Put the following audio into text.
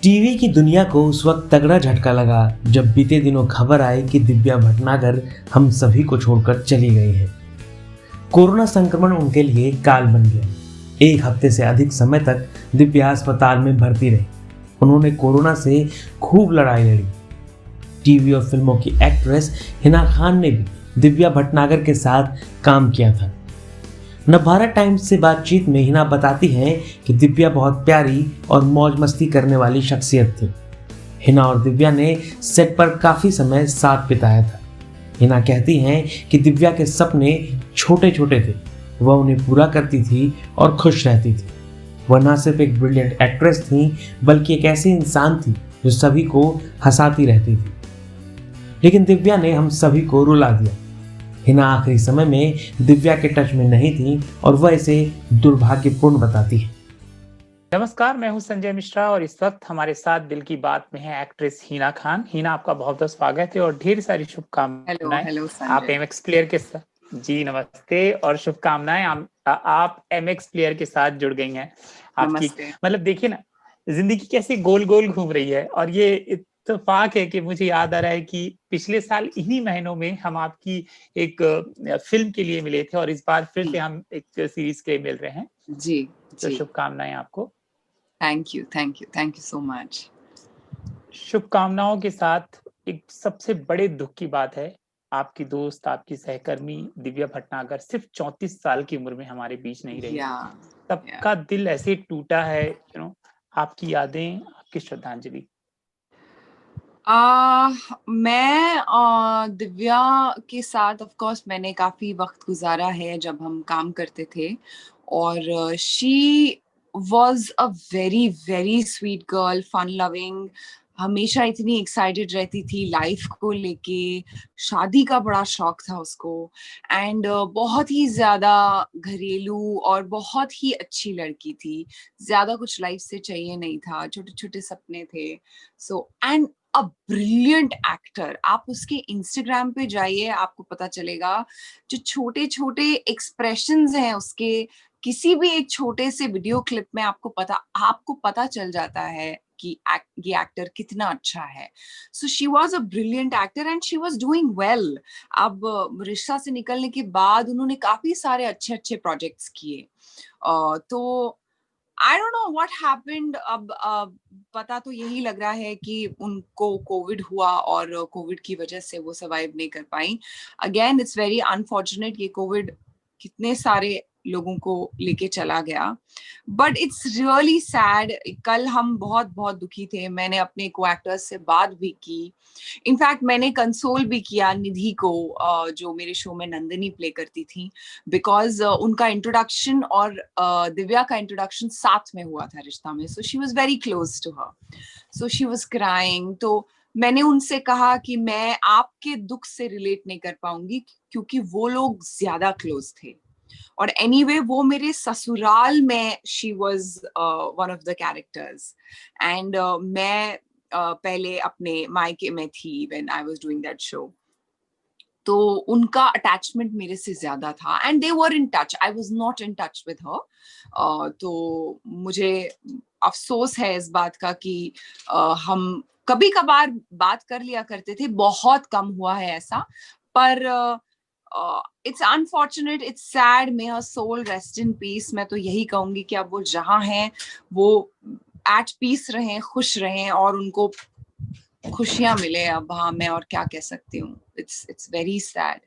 TV की दुनिया को उस वक्त तगड़ा झटका लगा जब बीते दिनों खबर आई कि दिव्या भटनागर हम सभी को छोड़कर चली गई है। कोरोना संक्रमण उनके लिए काल बन गया। एक हफ्ते से अधिक समय तक दिव्या अस्पताल में भर्ती रही। उन्होंने कोरोना से खूब लड़ाई लड़ी। टीवी और फिल्मों की एक्ट्रेस हिना खान ने भी दिव्या भटनागर के साथ काम किया था। नवभारत टाइम्स से बातचीत में हिना बताती हैं कि दिव्या बहुत प्यारी और मौज मस्ती करने वाली शख्सियत थी। हिना और दिव्या ने सेट पर काफी समय साथ बिताया था। हिना कहती हैं कि दिव्या के सपने छोटे छोटे थे, वह उन्हें पूरा करती थी और खुश रहती थी। वह न सिर्फ एक ब्रिलियंट एक्ट्रेस थी बल्कि एक ऐसी इंसान थी जो सभी को हंसाती रहती थी। लेकिन दिव्या ने हम सभी को रुला दिया। हिना आखिरी समय में दिव्या के टच में नहीं थी और वह इसे दुर्भाग्यपूर्ण बताती है। नमस्कार, मैं हूं संजय मिश्रा और इस वक्त हमारे साथ दिल की बात में है एक्ट्रेस हिना खान। हिना, आपका बहुत बहुत स्वागत है और ढेर सारी शुभकामनाएं। हेलो आप एमएक्स प्लेयर के साथ जी नमस्ते और शुभकामनाएं। आप एमएक्स प्लेयर के साथ जुड़ गई हैं। आपकी मतलब देखिए ना, जिंदगी कैसे गोल गोल घूम रही है। और ये इत्तेफाक है कि मुझे याद आ रहा है कि पिछले साल इन्हीं महीनों में हम आपकी एक फिल्म के लिए मिले थे और इस बार फिर से हम एक सीरीज के लिए मिल रहे हैं। जी तो शुभकामनाएं आपको। Thank you so much. शुभकामनाओं के साथ एक सबसे बड़े दुख की बात है, आपकी दोस्त, आपकी सहकर्मी दिव्या भटनागर सिर्फ 34 साल की उम्र में हमारे बीच नहीं रही। सबका दिल ऐसे टूटा है। आपकी यादें, आपकी श्रद्धांजलि। मैं दिव्या के साथ ऑफ कोर्स मैंने काफी वक्त गुजारा है जब हम काम करते थे और she was a very very sweet girl, fun loving, हमेशा इतनी एक्साइटेड रहती थी लाइफ को लेके। शादी का बड़ा शौक था उसको एंड बहुत ही ज्यादा घरेलू और बहुत ही अच्छी लड़की थी। ज्यादा कुछ लाइफ से चाहिए नहीं था, छोटे छोटे सपने थे। So and a brilliant actor. आप उसके इंस्टाग्राम पे जाइए, आपको पता चलेगा जो छोटे छोटे एक्सप्रेशंस हैं उसके, किसी भी एक छोटे से वीडियो क्लिप में आपको पता चल जाता है कि ये एक्टर कितना अच्छा है। सो she was a brilliant actor and she was doing well. अब रिश्ता से निकलने के बाद उन्होंने काफी सारे अच्छे अच्छे प्रोजेक्ट्स किए। तो I don't know what happened. अब पता तो यही लग रहा है कि उनको कोविड हुआ और कोविड की वजह से वो सर्वाइव नहीं कर पाई। अगेन इट्स वेरी अनफॉर्चुनेट, ये कोविड कितने सारे लोगों को लेके चला गया, बट इट्स रियली सैड। कल हम बहुत बहुत दुखी थे। मैंने अपने को एक्टर्स से बात भी की, इनफैक्ट मैंने कंसोल भी किया निधि को, जो मेरे शो में नंदिनी प्ले करती थी, बिकॉज उनका इंट्रोडक्शन और दिव्या का इंट्रोडक्शन साथ में हुआ था रिश्ता में। So she was very close to her, so she was crying. तो मैंने उनसे कहा कि मैं आपके दुख से रिलेट नहीं कर पाऊंगी क्योंकि वो लोग ज्यादा क्लोज थे। और एनीवे वो मेरे ससुराल में she was one of the characters and मैं पहले अपने मायके में थी when I was doing that show. तो उनका अटैचमेंट मेरे से ज्यादा था and they were in touch, I was not in touch with her. तो मुझे अफसोस है इस बात का कि हम कभी कभार बात कर लिया करते थे, बहुत कम हुआ है ऐसा, पर it's unfortunate, it's sad. May her soul rest in peace. मैं तो यही कहूंगी कि अब वो जहां हैं वो एट पीस रहें, खुश रहें और उनको खुशियां मिले। अब हाँ, मैं और क्या कह सकती हूँ। It's very sad.